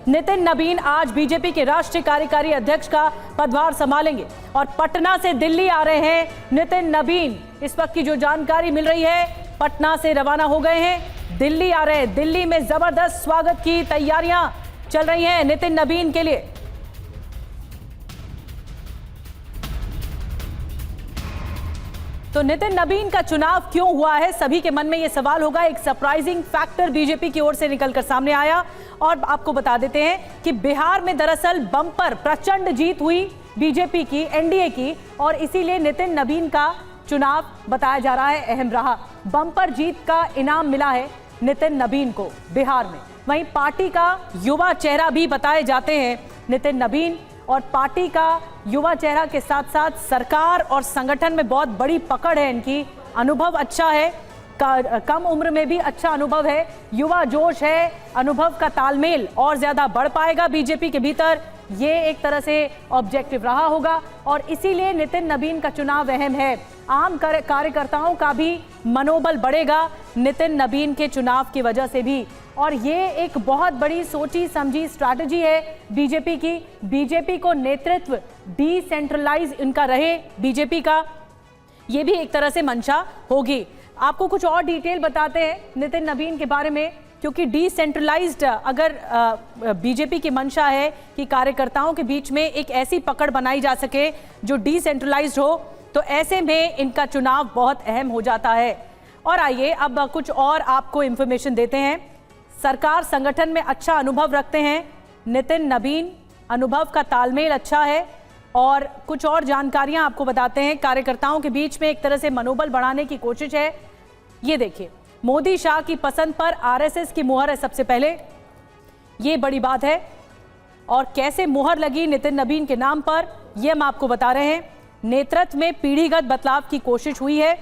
नितिन नबीन आज बीजेपी के राष्ट्रीय कार्यकारी अध्यक्ष का पदभार संभालेंगे और पटना से दिल्ली आ रहे हैं नितिन नबीन। इस वक्त की जो जानकारी मिल रही है, पटना से रवाना हो गए हैं, दिल्ली आ रहे हैं। दिल्ली में जबरदस्त स्वागत की तैयारियां चल रही हैं नितिन नबीन के लिए। तो नितिन नबीन का चुनाव क्यों हुआ है, सभी के मन में यह सवाल होगा। एक सरप्राइजिंग फैक्टर बीजेपी की ओर से निकलकर सामने आया और आपको बता देते हैं कि बिहार में दरअसल बम्पर प्रचंड जीत हुई बीजेपी की, एनडीए की, और इसीलिए नितिन नबीन का चुनाव बताया जा रहा है अहम रहा। बम्पर जीत का इनाम मिला है नितिन नबीन को बिहार में। वहीं पार्टी का युवा चेहरा भी बताए जाते हैं नितिन नबीन, और पार्टी का युवा चेहरा के साथ साथ सरकार और संगठन में बहुत बड़ी पकड़ है इनकी। अनुभव अच्छा है, कम उम्र में भी अच्छा अनुभव है, युवा जोश है, अनुभव का तालमेल और ज्यादा बढ़ पाएगा बीजेपी के भीतर। ये एक तरह से ऑब्जेक्टिव रहा होगा और इसीलिए नितिन नबीन का चुनाव अहम है। आम कार्यकर्ताओं का भी मनोबल बढ़ेगा नितिन नबीन के चुनाव की वजह से भी, और ये एक बहुत बड़ी सोची समझी स्ट्रैटेजी है बीजेपी की। बीजेपी को नेतृत्व डिसेंट्रलाइज इनका रहे बीजेपी का, ये भी एक तरह से मंशा होगी। आपको कुछ और डिटेल बताते हैं नितिन नबीन के बारे में, क्योंकि डिसेंट्रलाइज्ड अगर बीजेपी की मंशा है कि कार्यकर्ताओं के बीच में एक ऐसी पकड़ बनाई जा सके जो डिसेंट्रलाइज्ड हो, तो ऐसे में इनका चुनाव बहुत अहम हो जाता है। और आइए अब कुछ और आपको इंफॉर्मेशन देते हैं। सरकार संगठन में अच्छा अनुभव रखते हैं नितिन नबीन, अनुभव का तालमेल अच्छा है, और कुछ और जानकारियां आपको बताते हैं। कार्यकर्ताओं के बीच में एक तरह से मनोबल बढ़ाने की कोशिश है। ये देखिए, मोदी शाह की पसंद पर आरएसएस की मुहर है सबसे पहले, ये बड़ी बात है। और कैसे मुहर लगी नितिन नबीन के नाम पर, यह हम आपको बता रहे हैं। नेतृत्व में पीढ़ीगत बदलाव की कोशिश हुई है,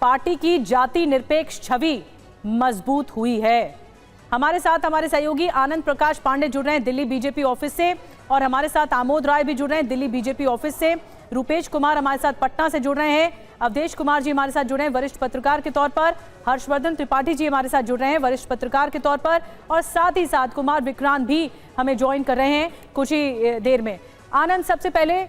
पार्टी की जाति निरपेक्ष छवि मजबूत हुई है। हमारे साथ हमारे सहयोगी आनंद प्रकाश पांडे जुड़ रहे हैं दिल्ली बीजेपी ऑफिस से, और हमारे साथ आमोद राय भी जुड़ रहे हैं दिल्ली बीजेपी ऑफिस से। रूपेश कुमार हमारे साथ पटना से जुड़ रहे हैं। अवधेश कुमार जी हमारे साथ जुड़ रहे हैं वरिष्ठ पत्रकार के तौर पर। हर्षवर्धन त्रिपाठी जी हमारे साथ जुड़ रहे हैं वरिष्ठ पत्रकार के तौर पर, और साथ ही साथ कुमार विक्रांत भी हमें ज्वाइन कर रहे हैं कुछ ही देर में। आनंद, सबसे पहले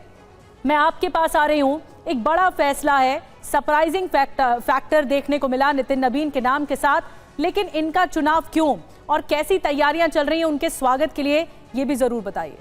मैं आपके पास आ रही हूँ। एक बड़ा फैसला है, सरप्राइजिंग फैक्टर देखने को मिला नितिन नबीन के नाम के साथ, लेकिन इनका चुनाव क्यों और कैसी तैयारियां चल रही हैं उनके स्वागत के लिए, ये भी जरूर बताइए।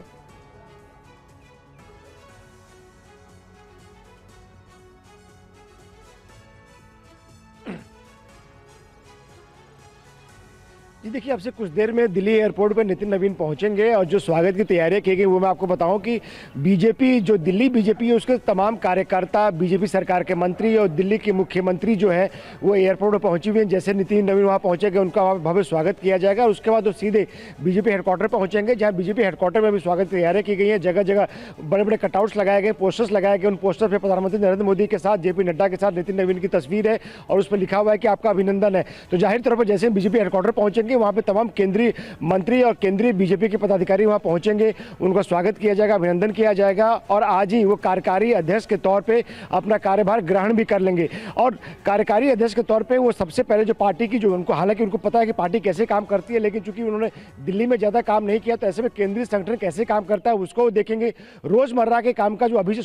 जी देखिए, अब से कुछ देर में दिल्ली एयरपोर्ट पर नितिन नबीन पहुंचेंगे, और जो स्वागत की तैयारियां की गई वो मैं आपको बताऊं कि बीजेपी, जो दिल्ली बीजेपी है उसके तमाम कार्यकर्ता, बीजेपी सरकार के मंत्री और दिल्ली के मुख्यमंत्री जो है वो एयरपोर्ट पर पहुंची हुए हैं। जैसे नितिन नबीन वहां पहुंचेंगे उनका वहाँ भव्य स्वागत किया जाएगा, और उसके बाद वो सीधे बीजेपी हेडक्वार्टर पहुंचेंगे, जहाँ बीजेपी हेडक्वार्टर में भी स्वागत की तैयारियाँ की गई हैं। जगह जगह बड़े बड़े कटआउट्स लगाए गए, पोस्टर्स लगाए गए। उन पोस्टर पर प्रधानमंत्री नरेंद्र मोदी के साथ, जेपी नड्डा के साथ नितिन नबीन की तस्वीर है, और उस पर लिखा हुआ है कि आपका अभिनंदन है। तो जाहिर तौर पर जैसे बीजेपी हेडक्वार्टर पहुंचेंगे वहाँ पर तमाम केंद्रीय मंत्री और केंद्रीय बीजेपी के पदाधिकारी वहां पहुंचेंगे, उनका स्वागत किया जाएगा, अभिनंदन किया जाएगा, और आज ही वो कार्यकारी अध्यक्ष के तौर पे अपना कार्यभार ग्रहण भी कर लेंगे। और कार्यकारी अध्यक्ष के तौर पे वो सबसे पहले जो पार्टी की, जो उनको, हालांकि उनको पता है कि पार्टी कैसे काम करती है, लेकिन चूंकि उन्होंने दिल्ली में ज्यादा काम नहीं किया, तो ऐसे में केंद्रीय संगठन कैसे काम करता है उसको देखेंगे। रोजमर्रा के काम का जो अभी से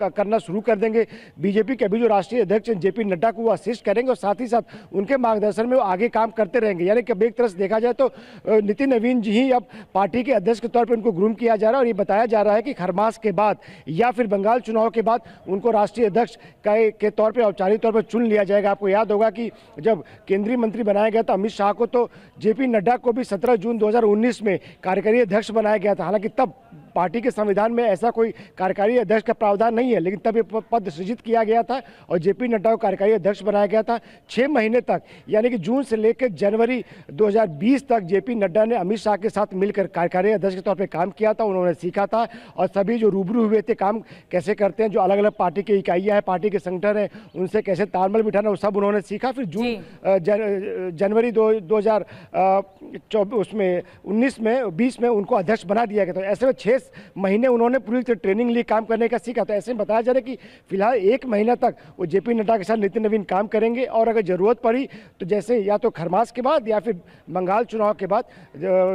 करना शुरू कर देंगे। बीजेपी के अभी जो राष्ट्रीय अध्यक्ष जेपी नड्डा को वो असिस्ट करेंगे, और साथ ही साथ उनके मार्गदर्शन में वो आगे काम करते रहेंगे। यानी कि एक तरह से देखा जाए तो नितिन नबीन जी ही अब पार्टी के अध्यक्ष के तौर पर उनको ग्रूम किया जा रहा है, और ये बताया जा रहा है कि हर मास के बाद या फिर बंगाल चुनाव के बाद उनको राष्ट्रीय अध्यक्ष के तौर पर औपचारिक तौर पर चुन लिया जाएगा। आपको याद होगा कि जब केंद्रीय मंत्री बनाया गया था अमित शाह को, तो जेपी नड्डा को भी 17 जून 2019 में कार्यकारी अध्यक्ष बनाया गया था। हालांकि तब पार्टी के संविधान में ऐसा कोई कार्यकारी अध्यक्ष का प्रावधान नहीं है, लेकिन तब ये पद सृजित किया गया था और जेपी नड्डा को कार्यकारी अध्यक्ष बनाया गया था। 6 महीने तक, यानी कि जून से लेकर जनवरी 2020 तक जेपी नड्डा ने अमित शाह के साथ मिलकर कार्यकारी अध्यक्ष के तौर पे काम किया था। उन्होंने सीखा था, और सभी जो रूबरू हुए थे काम कैसे करते हैं, जो अलग अलग पार्टी की इकाइयाँ हैं, पार्टी के संगठन हैं, उनसे कैसे तालमेल बिठाना, वो सब उन्होंने सीखा। फिर जनवरी 2019 में उनको अध्यक्ष बना दिया गया था। ऐसे में 6 महीने उन्होंने पूरी तरह ट्रेनिंग ली, काम करने का सीखा। तो ऐसे में बताया जा रहा है कि फिलहाल 1 महीना तक वो जेपी नड्डा के साथ नितिन नवीन काम करेंगे और अगर जरूरत पड़ी तो जैसे या तो खरमास के बाद या फिर बंगाल चुनाव के बाद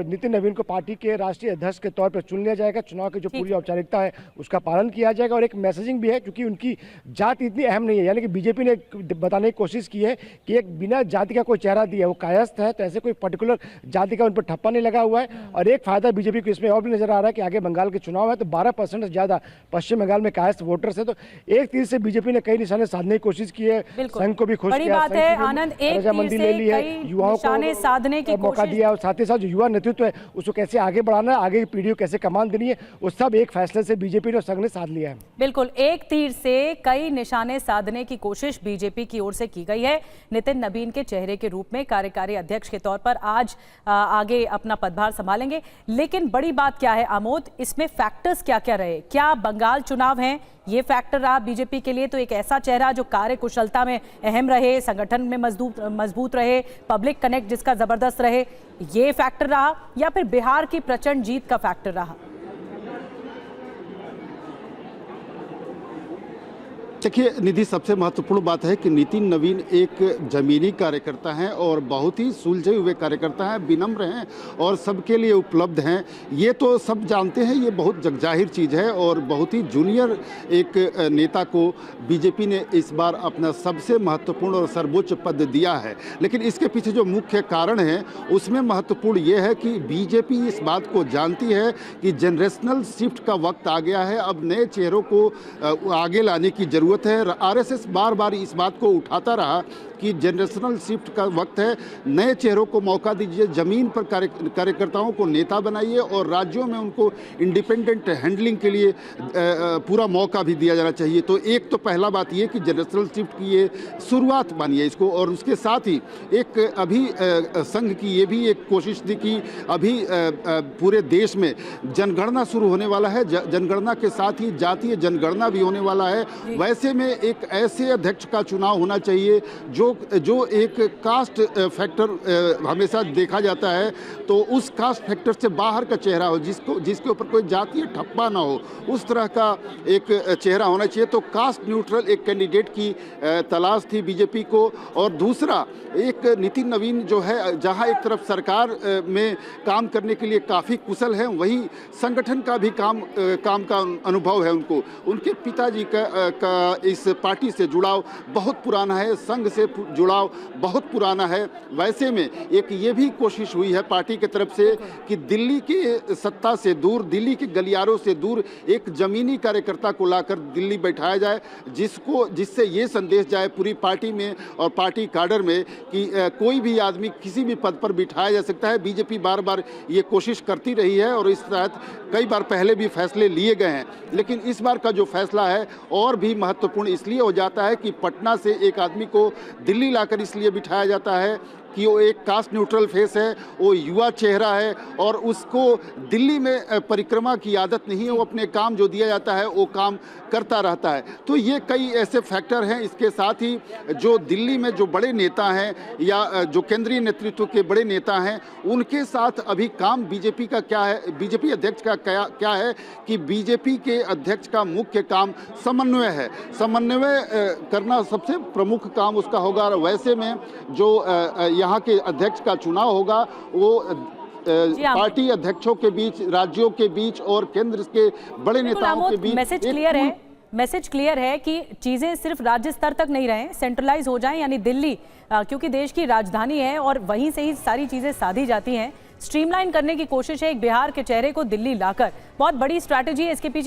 नितिन नवीन को पार्टी के राष्ट्रीय अध्यक्ष के तौर पर चुन लिया जाएगा। चुनाव की जो पूरी औपचारिकता है उसका पालन किया जाएगा और एक मैसेजिंग भी है, क्योंकि उनकी जात इतनी अहम नहीं है। यानी कि बीजेपी ने बताने की कोशिश की है कि एक बिना जाति का कोई चेहरा दिया, वो कायस्थ है, तो ऐसे कोई पर्टिकुलर जाति का उन पर ठप्पा नहीं लगा हुआ है। और एक फायदा बीजेपी को इसमें और भी नजर आ रहा है कि आगे बंगाल के चुनाव है तो 12% से ज्यादा पश्चिम बंगाल में कायस्थ वोटर्स है, तो एक तीर से बीजेपी ने कई निशाने साधने की कोशिश की है। संघ को भी खुश बड़ी किया, बात है आनंद, एक तीर से कई निशाने साधने की मौका दिया और साथ ही साथ जो युवा नेतृत्व है उसको कैसे आगे बढ़ाना है, आगे की पीढ़ी को कैसे कमान देनी है, वो सब एक फैसले से बीजेपी और संघ ने साध लिया है। बिल्कुल, एक तीर से कई निशाने साधने की कोशिश बीजेपी की ओर से की गई है। नितिन नवीन के चेहरे के रूप में कार्यकारी अध्यक्ष के तौर पर आज आगे अपना पदभार संभालेंगे। लेकिन बड़ी बात क्या है आमोद, इसमें फैक्टर्स क्या क्या रहे? क्या बंगाल चुनाव है ये फैक्टर रहा बीजेपी के लिए? तो एक ऐसा चेहरा जो कार्य कुशलता में अहम रहे, संगठन में मजबूत रहे, पब्लिक कनेक्ट जिसका जबरदस्त रहे, ये फैक्टर रहा, या फिर बिहार की प्रचंड जीत का फैक्टर रहा? देखिए निधि, सबसे महत्वपूर्ण बात है कि नितिन नवीन एक जमीनी कार्यकर्ता हैं और बहुत ही सुलझे हुए कार्यकर्ता हैं, विनम्र हैं और सबके लिए उपलब्ध हैं। ये तो सब जानते हैं, ये बहुत जगजाहिर चीज़ है और बहुत ही जूनियर एक नेता को बीजेपी ने इस बार अपना सबसे महत्वपूर्ण और सर्वोच्च पद दिया है। लेकिन इसके पीछे जो मुख्य कारण है उसमें महत्वपूर्ण ये है कि बीजेपी इस बात को जानती है कि जनरेशनल शिफ्ट का वक्त आ गया है, अब नए चेहरों को आगे लाने की जरूरत है। आरएसएस बार बार इस बात को उठाता रहा कि जनरेशनल शिफ्ट का वक्त है, नए चेहरों को मौका दीजिए, जमीन पर कार्यकर्ताओं को नेता बनाइए और राज्यों में उनको इंडिपेंडेंट हैंडलिंग के लिए पूरा मौका भी दिया जाना चाहिए। तो एक तो पहला बात ये कि जनरेशनल शिफ्ट की ये शुरुआत मानिए इसको, और उसके साथ ही एक अभी संघ की ये भी एक कोशिश थी कि अभी पूरे देश में जनगणना शुरू होने वाला है, जनगणना के साथ ही जातीय जनगणना भी होने वाला है। वैसे में एक ऐसे अध्यक्ष का चुनाव होना चाहिए जो एक कास्ट फैक्टर हमेशा देखा जाता है, तो उस कास्ट फैक्टर से बाहर का चेहरा हो, जिसके ऊपर कोई जातीय ठप्पा ना हो, उस तरह का एक चेहरा होना चाहिए। तो कास्ट न्यूट्रल एक कैंडिडेट की तलाश थी बीजेपी को। और दूसरा, एक नितिन नवीन जो है, जहां एक तरफ सरकार में काम करने के लिए काफ़ी कुशल है, वहीं संगठन का भी काम का अनुभव है उनको। उनके पिताजी का इस पार्टी से जुड़ाव बहुत पुराना है, संघ से जुड़ाव बहुत पुराना है। वैसे में एक ये भी कोशिश हुई है पार्टी की तरफ से कि दिल्ली के सत्ता से दूर, दिल्ली के गलियारों से दूर एक जमीनी कार्यकर्ता को लाकर दिल्ली बैठाया जाए, जिससे ये संदेश जाए पूरी पार्टी में और पार्टी काडर में कि कोई भी आदमी किसी भी पद पर बिठाया जा सकता है। बीजेपी बार बार ये कोशिश करती रही है और इस तहत कई बार पहले भी फैसले लिए गए हैं। लेकिन इस बार का जो फैसला है और भी महत्वपूर्ण इसलिए हो जाता है कि पटना से एक आदमी को दिल्ली लाकर इसलिए बिठाया जाता है कि वो एक कास्ट न्यूट्रल फेस है, वो युवा चेहरा है और उसको दिल्ली में परिक्रमा की आदत नहीं है, वो अपने काम जो दिया जाता है वो काम करता रहता है। तो ये कई ऐसे फैक्टर हैं। इसके साथ ही जो दिल्ली में जो बड़े नेता हैं या जो केंद्रीय नेतृत्व के बड़े नेता हैं, उनके साथ अभी काम बीजेपी का क्या है, बीजेपी अध्यक्ष का क्या है कि बीजेपी के अध्यक्ष का मुख्य काम समन्वय है। समन्वय करना सबसे प्रमुख काम उसका होगा। वैसे में जो यहाँ के अध्यक्ष का चुनाव होगा वो पार्टी अध्यक्षों के बीच, राज्यों के बीच और केंद्र के बड़े नेताओं के बीच मैसेज क्लियर है कि चीजें सिर्फ राज्य स्तर तक नहीं रहे, सेंट्रलाइज हो जाएं, यानी दिल्ली क्योंकि देश की राजधानी है और वहीं से ही सारी चीजें साधी जाती हैं, स्ट्रीमलाइन करने की कोशिश है एक बिहार के चेहरे को दिल्ली लाकर। बहुत बड़ी स्ट्रैटेजी है इसके पीछे।